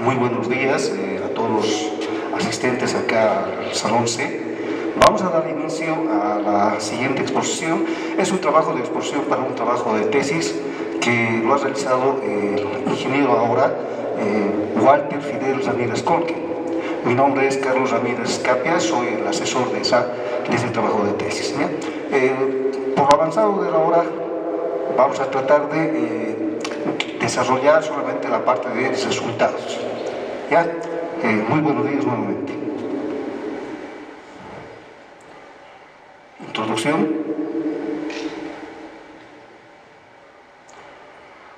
Muy buenos días a todos los asistentes acá al Salón C. Vamos a dar inicio a la siguiente exposición. Es un trabajo de exposición para un trabajo de tesis que lo ha realizado el ingeniero ahora Walter Fidel Ramírez Colque. Mi nombre es Carlos Ramírez Capia, soy el asesor de ese trabajo de tesis. Por lo avanzado de la hora, vamos a tratar de desarrollar solamente la parte de resultados. Muy buenos días nuevamente. Introducción.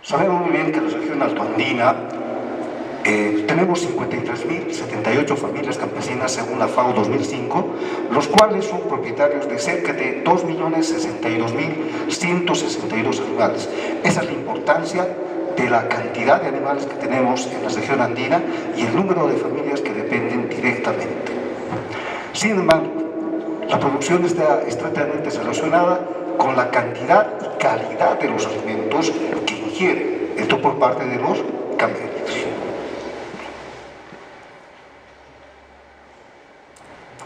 Sabemos muy bien que en la región altoandina tenemos 53.078 familias campesinas según la FAO 2005, los cuales son propietarios de cerca de 2.062.162 animales. Esa es la importancia de la cantidad de animales que tenemos en la región andina y el número de familias que dependen directamente. Sin embargo, la producción está estrechamente relacionada con la cantidad y calidad de los alimentos que ingieren, esto por parte de los camellos.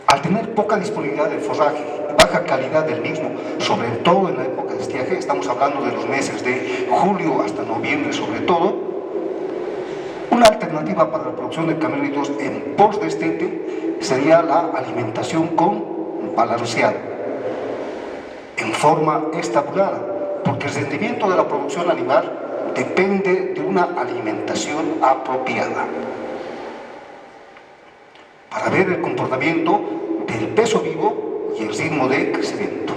Al tener poca disponibilidad del forraje y baja calidad del mismo, sobre todo en la época de estiaje, estamos hablando de los meses de julio hasta noviembre sobre todo, una alternativa para la producción de camélidos en post-destete sería la alimentación con balanceado, en forma estabulada, porque el rendimiento de la producción animal depende de una alimentación apropiada. Para ver el comportamiento del peso vivo y el ritmo de crecimiento.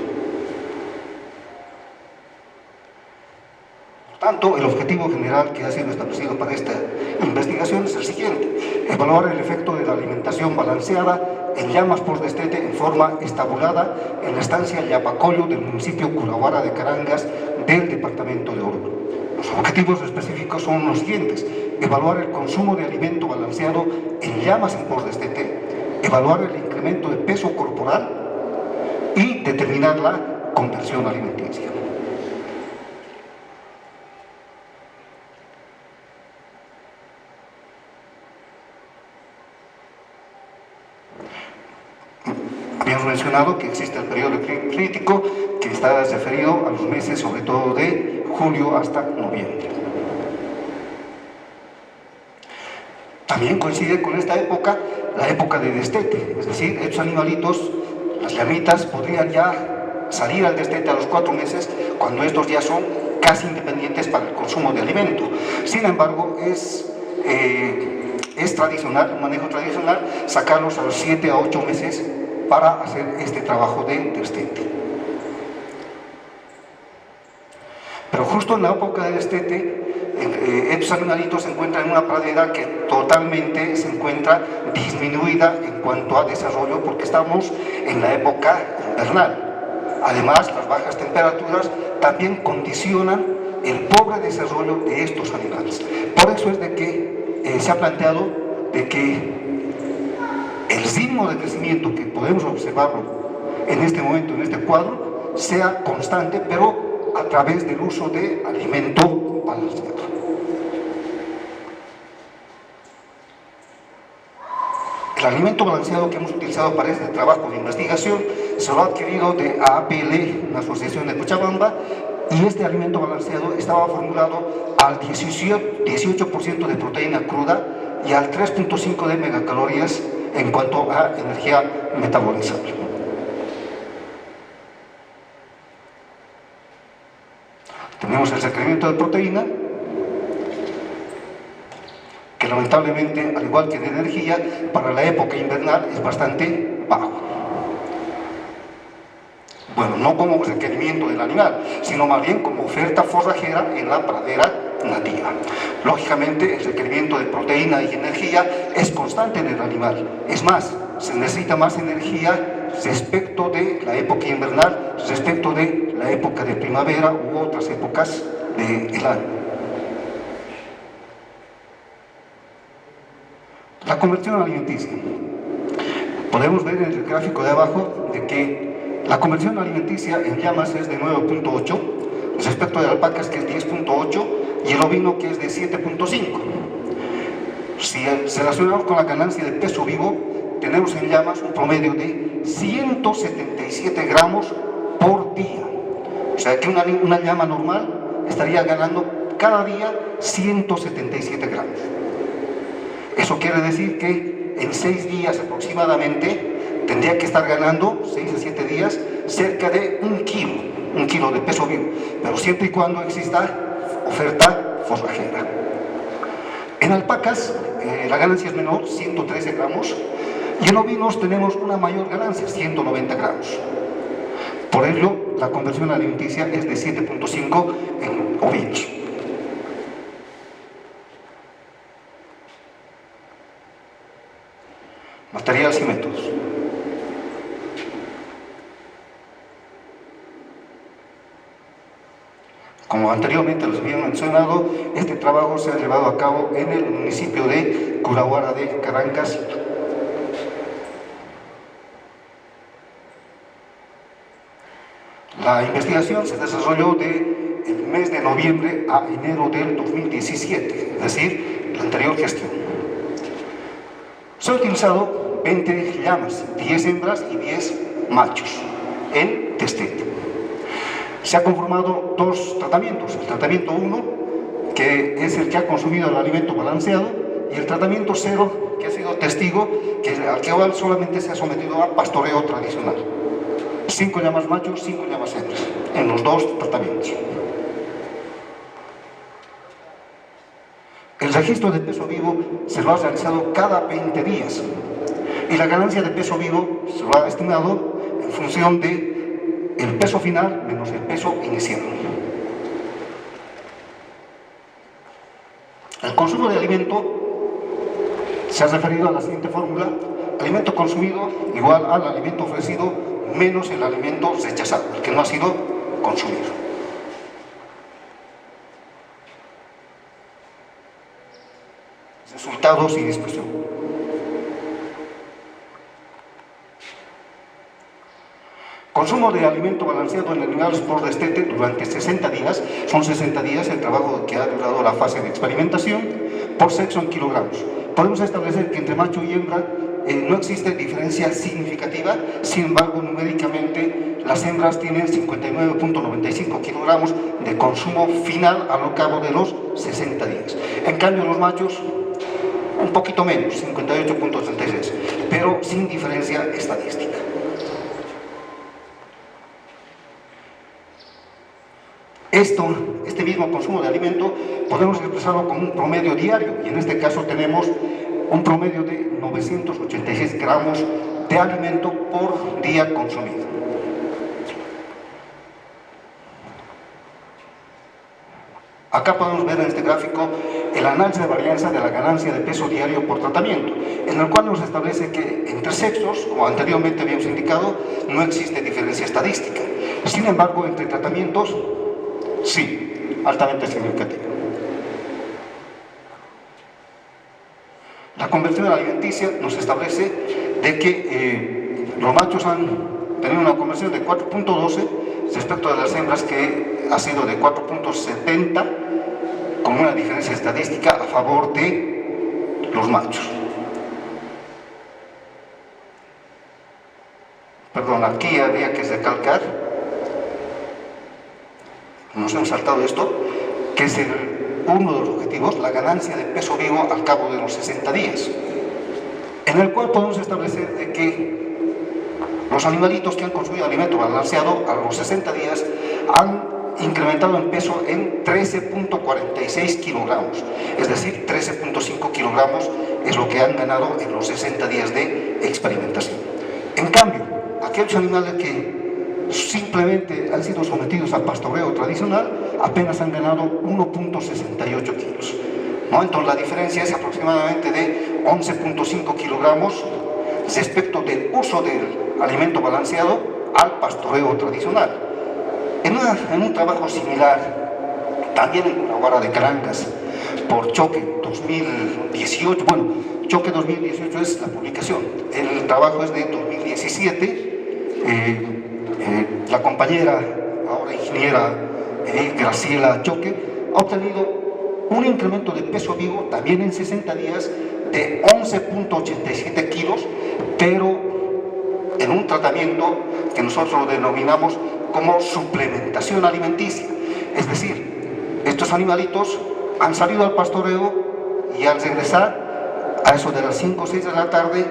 Por tanto, el objetivo general que ha sido establecido para esta investigación es el siguiente: evaluar el efecto de la alimentación balanceada en llamas post-destete en forma estabulada en la estancia Yapacoyo del municipio Curahuara de Carangas del departamento de Oruro. Los objetivos específicos son los siguientes: evaluar el consumo de alimento balanceado en llamas en post-destete, evaluar el incremento de peso corporal y determinar la conversión alimenticia. Habíamos mencionado que existe el periodo crítico que está referido a los meses sobre todo de julio hasta noviembre. También coincide con esta época la época de destete, es decir, estos animalitos, las llamitas, podrían ya salir al destete a los 4 meses cuando estos ya son casi independientes para el consumo de alimento. Sin embargo, es tradicional, un manejo tradicional, sacarlos a los 7 a 8 meses para hacer este trabajo de destete. Pero justo en la época de destete, estos animalitos se encuentran en una pradera que totalmente se encuentra disminuida en cuanto a desarrollo, porque estamos en la época invernal. Además, las bajas temperaturas también condicionan el pobre desarrollo de estos animales. Por eso es de que se ha planteado de que el ritmo de crecimiento que podemos observarlo en este momento, en este cuadro, sea constante, pero a través del uso de alimento balanceado. El alimento balanceado que hemos utilizado para este trabajo de investigación se lo ha adquirido de AAPL, una asociación de Cochabamba, y este alimento balanceado estaba formulado al 18% de proteína cruda y al 3.5 de megacalorías en cuanto a energía metabolizable. Tenemos el requerimiento de proteína, que lamentablemente, al igual que de energía, para la época invernal es bastante bajo. Bueno, no como requerimiento del animal, sino más bien como oferta forrajera en la pradera nativa. Lógicamente, el requerimiento de proteína y energía es constante en el animal. Es más, se necesita más energía respecto de la época invernal, respecto de la época de primavera u otras épocas del año. La conversión alimenticia. Podemos ver en el gráfico de abajo de que la conversión alimenticia en llamas es de 9.8, respecto de alpacas que es 10.8, y el ovino, que es de 7.5. Si se relacionamos con la ganancia de peso vivo, tenemos en llamas un promedio de 177 gramos por día. O sea que una llama normal estaría ganando cada día 177 gramos. Eso quiere decir que en 6 días aproximadamente tendría que estar ganando, 6 a 7 días, cerca de un kilo de peso vivo, pero siempre y cuando exista oferta forrajera. En alpacas la ganancia es menor, 113 gramos, y en ovinos tenemos una mayor ganancia, 190 gramos. Por ello, la conversión alimenticia es de 7.5 en ovinos. Materiales y métodos. Como anteriormente les había mencionado, este trabajo se ha llevado a cabo en el municipio de Curahuara de Carancas. La investigación se desarrolló del mes de noviembre a enero del 2017, es decir, la anterior gestión. Se han utilizado 20 llamas, 10 hembras y 10 machos en testeo. Se ha conformado 2 tratamientos, el tratamiento 1, que es el que ha consumido el alimento balanceado, y el tratamiento 0, que ha sido testigo, al que solamente se ha sometido a pastoreo tradicional. 5 llamas machos, 5 llamas hembras, en los 2 tratamientos. El registro de peso vivo se lo ha realizado cada 20 días, y la ganancia de peso vivo se lo ha estimado en función de el peso final menos el peso inicial. El consumo de alimento se ha referido a la siguiente fórmula: alimento consumido igual al alimento ofrecido menos el alimento rechazado, el que no ha sido consumido. Resultados y discusión. Consumo de alimento balanceado en animales por destete durante 60 días, son 60 días el trabajo que ha durado la fase de experimentación, por sexo en kilogramos. Podemos establecer que entre macho y hembra no existe diferencia significativa, sin embargo, numéricamente las hembras tienen 59.95 kilogramos de consumo final al cabo de los 60 días. En cambio, los machos, un poquito menos, 58.36, pero sin diferencia estadística. Este mismo consumo de alimento podemos expresarlo como un promedio diario, y en este caso tenemos un promedio de 986 gramos de alimento por día consumido. Acá podemos ver en este gráfico el análisis de varianza de la ganancia de peso diario por tratamiento, en el cual nos establece que entre sexos, como anteriormente habíamos indicado, no existe diferencia estadística. Sin embargo, entre tratamientos, sí, altamente significativa. La conversión alimenticia nos establece de que los machos han tenido una conversión de 4.12 respecto a las hembras, que ha sido de 4.70, con una diferencia estadística a favor de los machos. Perdón, aquí había que recalcar, nos hemos saltado esto, que es uno de los objetivos, la ganancia de peso vivo al cabo de los 60 días, en el cual podemos establecer de que los animalitos que han consumido alimento balanceado a los 60 días han incrementado en peso en 13.46 kilogramos, es decir, 13.5 kilogramos es lo que han ganado en los 60 días de experimentación. En cambio, aquellos animales que simplemente han sido sometidos a pastoreo tradicional apenas han ganado 1.68 kilos, ¿no? Entonces la diferencia es aproximadamente de 11.5 kilogramos respecto del uso del alimento balanceado al pastoreo tradicional. En un trabajo similar, también en Curahuara de Carancas, por Choque 2018, bueno, Choque 2018 es la publicación, el trabajo es de 2017, la compañera, ahora ingeniera Graciela Choque, ha obtenido un incremento de peso vivo también en 60 días de 11.87 kilos, pero en un tratamiento que nosotros lo denominamos como suplementación alimenticia. Es decir, estos animalitos han salido al pastoreo y al regresar, a eso de las 5 o 6 de la tarde,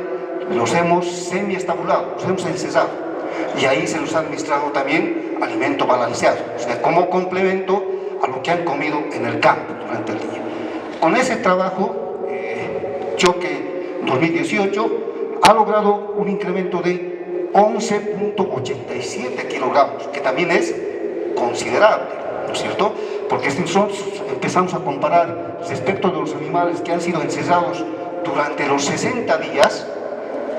los hemos semiestabulado, los hemos encesado. Y ahí se les ha administrado también alimento balanceado, o sea, como complemento a lo que han comido en el campo durante el día. Con ese trabajo, Choque 2018 ha logrado un incremento de 11.87 kilogramos, que también es considerable, ¿no es cierto? Porque si nosotros empezamos a comparar respecto de los animales que han sido encesados durante los 60 días,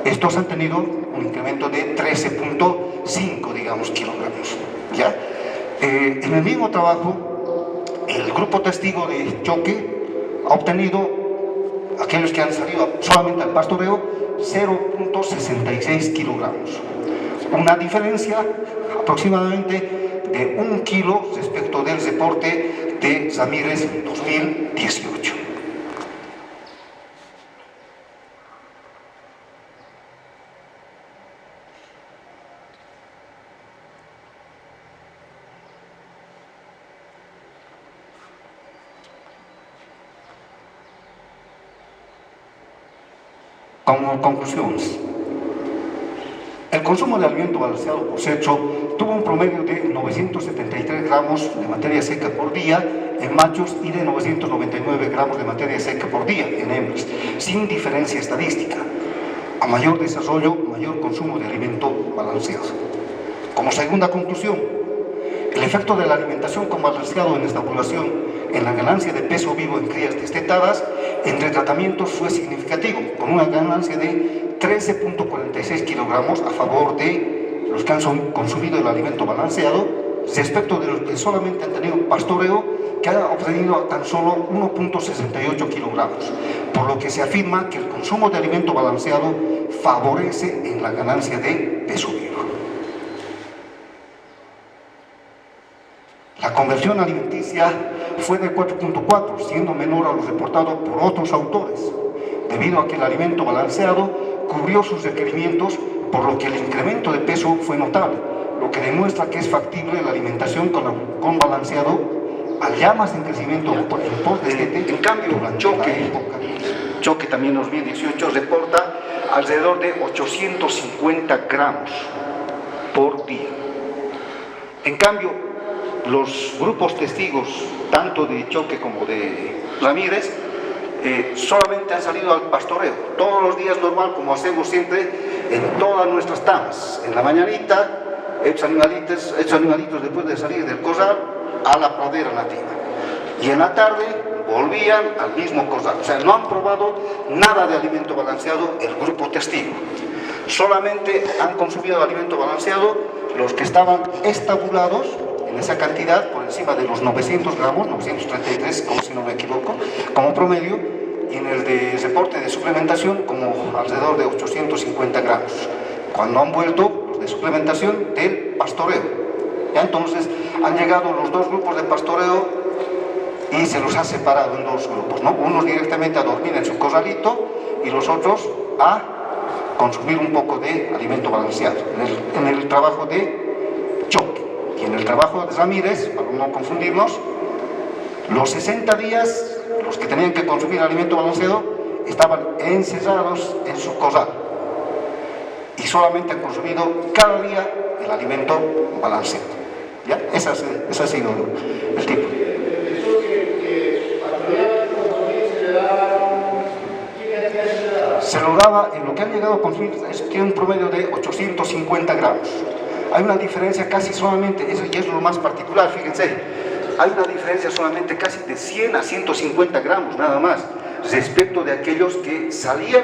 estos han tenido un incremento de 13.5, digamos, kilogramos, ¿ya? En el mismo trabajo, el grupo testigo de Choque ha obtenido, aquellos que han salido solamente al pastoreo, 0.66 kilogramos. Una diferencia aproximadamente de 1 kilo respecto del reporte de Ramírez 2018. Como conclusiones, el consumo de alimento balanceado por sexo tuvo un promedio de 973 gramos de materia seca por día en machos y de 999 gramos de materia seca por día en hembras, sin diferencia estadística. A mayor desarrollo, mayor consumo de alimento balanceado. Como segunda conclusión, el efecto de la alimentación con balanceado en estabulación en la ganancia de peso vivo en crías destetadas entre tratamientos fue significativo, con una ganancia de 13.46 kilogramos a favor de los que han consumido el alimento balanceado respecto de los que solamente han tenido pastoreo, que han obtenido tan solo 1.68 kilogramos, por lo que se afirma que el consumo de alimento balanceado favorece en la ganancia de peso vivo. La conversión alimenticia fue de 4.4, siendo menor a lo reportado por otros autores, debido a que el alimento balanceado cubrió sus requerimientos, por lo que el incremento de peso fue notable, lo que demuestra que es factible la alimentación con balanceado al ya más en crecimiento por en cambio, Choque también en 2018 reporta alrededor de 850 gramos por día. En cambio, los grupos testigos, tanto de Choque como de Ramírez, solamente han salido al pastoreo, todos los días normal, como hacemos siempre en todas nuestras tamas. En la mañanita, estos animalitos después de salir del corral, a la pradera nativa. Y en la tarde volvían al mismo corral. O sea, no han probado nada de alimento balanceado el grupo testigo. Solamente han consumido alimento balanceado los que estaban estabulados en esa cantidad, por encima de los 900 gramos, 933, como si no me equivoco, como promedio, y en el de reporte de suplementación como alrededor de 850 gramos, cuando han vuelto los de suplementación del pastoreo. Ya entonces han llegado los dos grupos de pastoreo y se los ha separado en dos grupos, ¿no? Unos directamente a dormir en su corralito y los otros a consumir un poco de alimento balanceado en el trabajo de Choque. Y en el trabajo de Ramírez, para no confundirnos, los 60 días, los que tenían que consumir alimento balanceado, estaban encerrados en su corral y solamente han consumido cada día el alimento balanceado. ¿Ya? Ese ha sido el tipo. Se lo daba, en lo que han llegado a consumir, tiene un promedio de 850 gramos. Hay una diferencia casi solamente, eso ya es lo más particular, fíjense, hay una diferencia solamente casi de 100 a 150 gramos nada más, respecto de aquellos que salían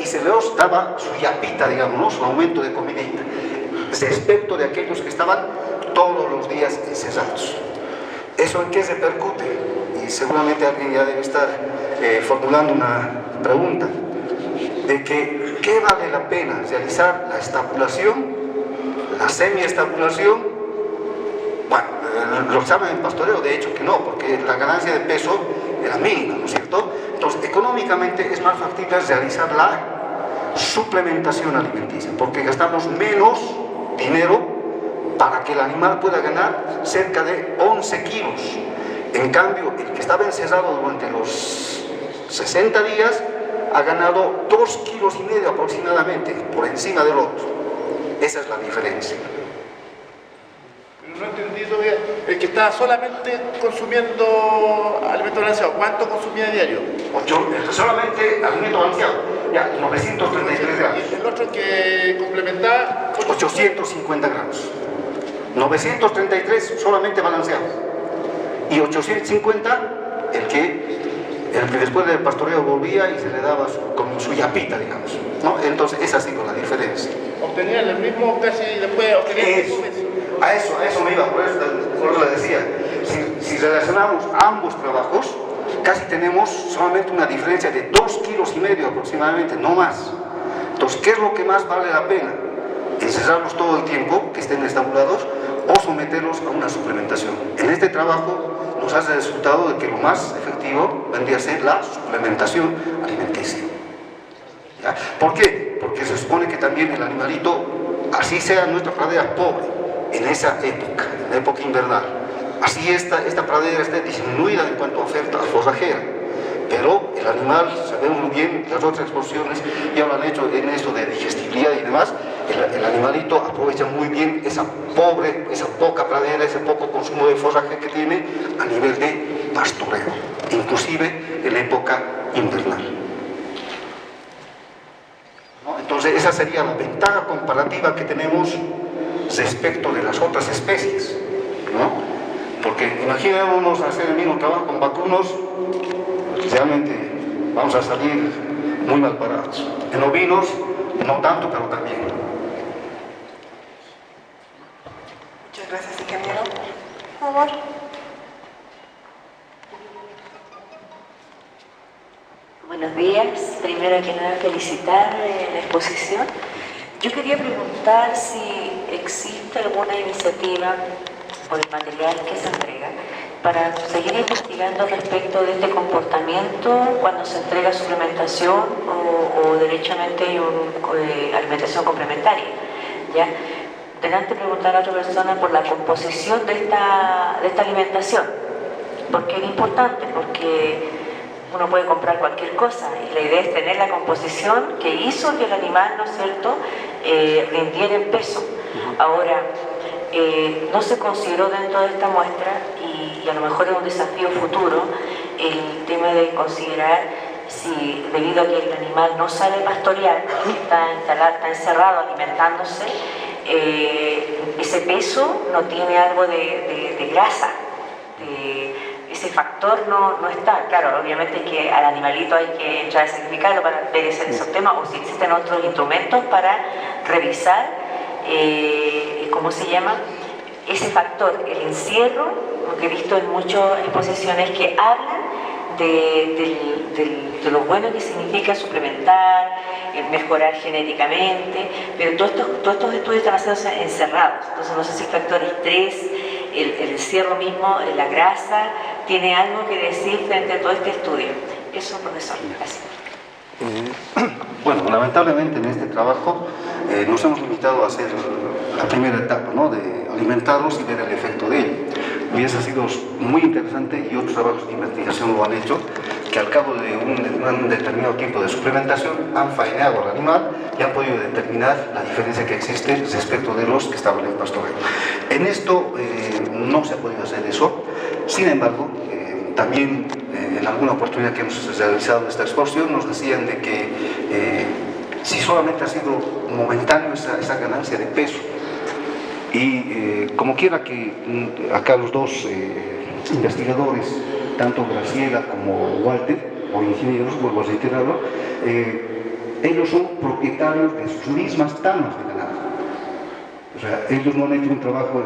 y se les daba su yapita, digamos, ¿no? Su aumento de comidita, respecto de aquellos que estaban todos los días encerrados. ¿Eso en qué se repercute? Y seguramente alguien ya debe estar formulando una pregunta, de que ¿qué vale la pena realizar la estabulación, la semiestabulación? Bueno, los exámenes de pastoreo, de hecho que no, porque la ganancia de peso era mínima, ¿no es cierto? Entonces, económicamente es más factible realizar la suplementación alimenticia, porque gastamos menos dinero para que el animal pueda ganar cerca de 11 kilos. En cambio, el que estaba encerrado durante los 60 días ha ganado 2,5 kilos aproximadamente, por encima del otro. Esa es la diferencia. No he entendido bien. El que estaba solamente consumiendo alimento balanceado, ¿cuánto consumía a diario? Solamente alimento balanceado, ya, 933 gramos. Y el otro que complementaba... 850 gramos. 933 solamente balanceado. Y 850 el que después del pastoreo volvía y se le daba como su yapita, digamos, ¿no? Entonces esa ha sido la diferencia. Obtenían el mismo casi, después obtenían el mismo peso. A eso me iba, por eso le decía. Si relacionamos ambos trabajos, casi tenemos solamente una diferencia de 2,5 kilos aproximadamente, no más. Entonces, ¿qué es lo que más vale la pena? Encerrarlos todo el tiempo, que estén estabulados, o someterlos a una suplementación. En este trabajo nos hace el resultado de que lo más efectivo vendría a ser la suplementación alimenticia. ¿Ya? ¿Por qué? Porque se supone que también el animalito, así sea nuestra pradera pobre, en esa época, en la época invernal, así esta pradera esté disminuida en cuanto a oferta forrajera, pero el animal, sabemos muy bien, las otras explosiones ya lo han hecho en esto de digestibilidad y demás, el animalito aprovecha muy bien esa poca pradera, ese poco consumo de forraje que tiene a nivel de pastoreo, inclusive en la época invernal. ¿No? Entonces esa sería la ventaja comparativa que tenemos respecto de las otras especies, ¿no? Porque imaginémonos hacer el mismo trabajo con vacunos, realmente vamos a salir muy mal parados. En ovinos, no tanto, pero también. Muchas gracias, ingeniero. Por favor. Buenos días. Primero que nada, felicitar la exposición. Yo quería preguntar si existe alguna iniciativa por el material que se entrega para seguir investigando respecto de este comportamiento cuando se entrega suplementación o derechamente alimentación complementaria, ¿ya? Delante preguntar a otra persona por la composición de esta alimentación, porque es importante, porque uno puede comprar cualquier cosa y la idea es tener la composición que hizo que el animal, ¿no es cierto?, rindiera en peso. Ahora, no se consideró dentro de esta muestra y a lo mejor es un desafío futuro el tema de considerar si debido a que el animal no sabe pastorear, está encerrado alimentándose, ese peso no tiene algo de grasa, ese factor no está. Claro, obviamente que al animalito hay que entrar a sacrificarlo para ver esos temas, o si existen otros instrumentos para revisar, ¿cómo se llama? Ese factor, el encierro, porque he visto en muchas exposiciones que hablan de lo bueno que significa suplementar, mejorar genéticamente, pero todos estos estudios están haciéndose encerrados. Entonces no sé si el factor estrés, el encierro mismo, la grasa, tiene algo que decir frente a todo este estudio. Eso, profesor. Gracias. Bueno, lamentablemente en este trabajo nos hemos limitado a hacer la primera etapa, ¿no?, de alimentarlos y ver el efecto de ello. Hubiese sido muy interesante, y otros trabajos de investigación lo han hecho, que al cabo de un determinado tiempo de suplementación han faenado al animal y han podido determinar la diferencia que existe respecto de los que estaban en pastoreo. En esto no se ha podido hacer eso. Sin embargo, también en alguna oportunidad que hemos realizado esta exposición nos decían de que si solamente ha sido momentáneo esa ganancia de peso, y como quiera que acá los dos investigadores, tanto Graciela como Walter, o ingenieros, vuelvo a reiterarlo, ellos son propietarios de sus mismas tamas de ganado. O sea, ellos no han hecho un trabajo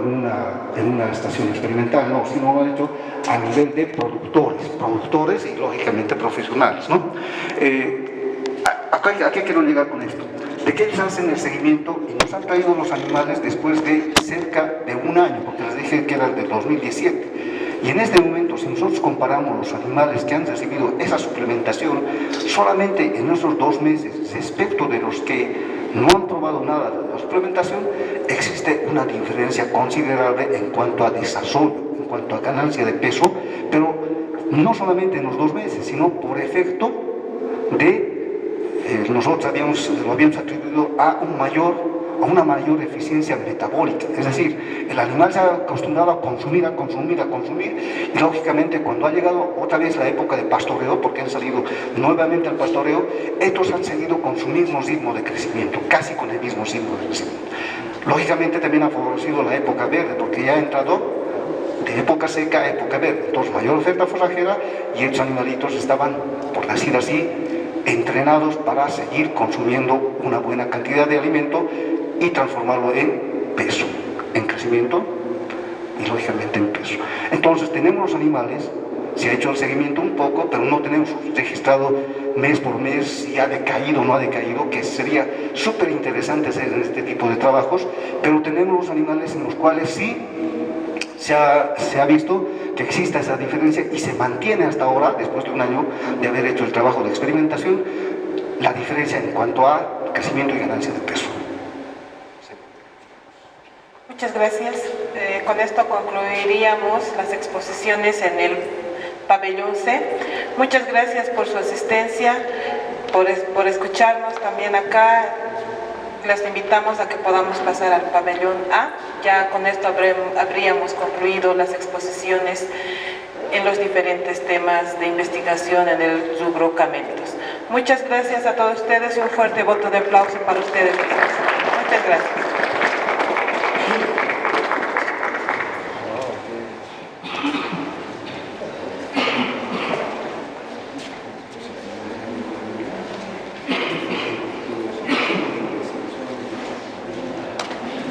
en una estación experimental, no, sino lo han hecho a nivel de productores y lógicamente profesionales, ¿no? ¿A qué quiero llegar con esto? de que ellos hacen el seguimiento y nos han traído los animales después de cerca de un año, porque les dije que era del 2017. Y en este momento, si nosotros comparamos los animales que han recibido esa suplementación, solamente en esos 2 meses, respecto de los que no han probado nada de la suplementación, existe una diferencia considerable en cuanto a desarrollo, en cuanto a ganancia de peso, pero no solamente en los 2 meses, sino por efecto de nosotros lo habíamos atribuido a una mayor eficiencia metabólica, es decir, el animal se ha acostumbrado a consumir, y lógicamente cuando ha llegado otra vez la época de pastoreo, porque han salido nuevamente al pastoreo, estos han seguido con su mismo ritmo de crecimiento, casi con el mismo ritmo de crecimiento. Lógicamente también ha favorecido la época verde, porque ya ha entrado de época seca a época verde, entonces mayor oferta forrajera y estos animalitos estaban, por decir así, entrenados para seguir consumiendo una buena cantidad de alimento y transformarlo en peso, en crecimiento y lógicamente en peso. Entonces tenemos los animales, se ha hecho el seguimiento un poco, pero no tenemos registrado mes por mes si ha decaído o no ha decaído, que sería súper interesante hacer en este tipo de trabajos, pero tenemos los animales en los cuales sí se ha visto que exista esa diferencia y se mantiene hasta ahora, después de un año de haber hecho el trabajo de experimentación, la diferencia en cuanto a crecimiento y ganancia de peso. Sí. Muchas gracias. Con esto concluiríamos las exposiciones en el pabellón C. Muchas gracias por su asistencia, por escucharnos también acá. Les invitamos a que podamos pasar al pabellón A. Ya con esto habríamos concluido las exposiciones en los diferentes temas de investigación en el rubro camélidos. Muchas gracias a todos ustedes y un fuerte voto de aplauso para ustedes mismos. Muchas gracias.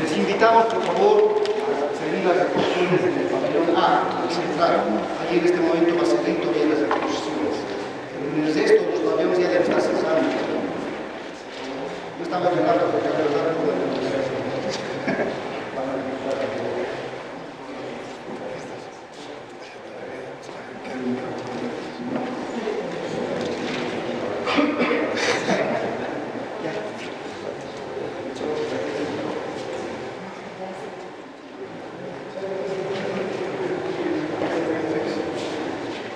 Les invitamos, por favor, a seguir las exposiciones en el pabellón A, central. Allí en este momento va a ser todavía las exposiciones. En el resto, los pabellones ya deben estar cesando. No estamos llegando porque la verdad no podemos.